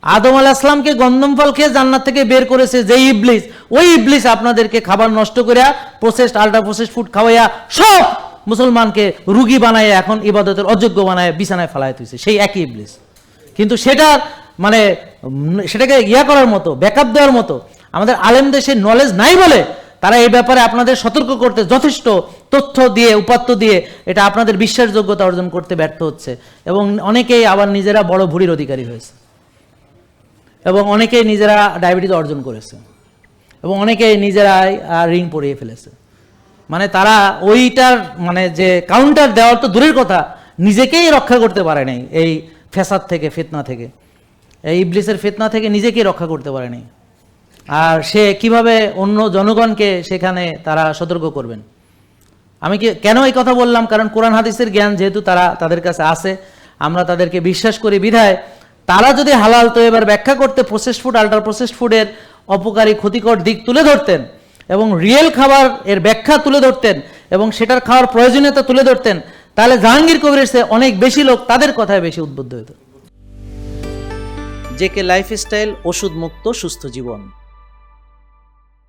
আদম আলাইহিস সালামকে গন্ধম ফল খেয়ে জান্নাত থেকে বের করেছে যে ইবলিস, ওই ইবলিস আপনাদেরকে খাবার নষ্ট করিয়া প্রসেসড আল্ট্রা প্রসেসড ফুড খাওয়াইয়া সব মুসলমানকে রুগী বানাইয়া এখন ইবাদতের অযোগ্য বানায় বিছানায় ফেলায় তুইছে, সেই একই ইবলিস। কিন্তু সেটা মানে সেটাকে করার মতো, ব্যাকআপ দেওয়ার মতো আমাদের আলেমদের সেই নলেজ নাই বলে তারা এই ব্যাপারে আপনাদের সতর্ক করতে যথেষ্ট তথ্য দিয়ে উপাত্ত দিয়ে এটা আপনাদের বিশ্বাসযোগ্যতা অর্জন করতে ব্যর্থ হচ্ছে, এবং অনেকেই আবার নিজেরা বড় ভুঁড়ির অধিকারী হয়েছে, এবং অনেকেই নিজেরা ডায়াবেটিস অর্জন করেছে, এবং অনেকেই নিজেরাই রিং পরিয়ে ফেলেছে। মানে তারা ওইটার মানে যে কাউন্টার দেওয়ার তো দূরের কথা, নিজেকেই রক্ষা করতে পারে নাই এই ফ্যাসাদ থেকে, ফিতনা থেকে, এই ইবলিসের ফিতনা থেকে নিজেকেই রক্ষা করতে পারে নাই। আর সে কিভাবে অন্য জনগণকে সেখানে তারা সতর্ক করবেন? আমি কেন এই কথা বললাম, কারণ কোরআন হাদিসের জ্ঞান যেহেতু তাদের কাছে আছে, আমরা তাদেরকে বিশ্বাস করি বিধায় তারা যদি হালাল তো এবার ব্যাখ্যা করতে প্রসেসড ফুড আল্ট্রা প্রসেসড ফুডের অপকারী ক্ষতিকর দিক তুলে ধরতেন এবং রিয়েল খাবার এর ব্যাখ্যা তুলে ধরতেন এবং সেটার খাওয়ার প্রয়োজনীয়তা তুলে ধরতেন, তাহলে জাহাঙ্গীর কবিরের চেয়ে অনেক বেশি লোক তাদের কথায় বেশি উদ্বুদ্ধ হতো। জেকে লাইফস্টাইল, ওষুধ মুক্ত সুস্থ জীবন।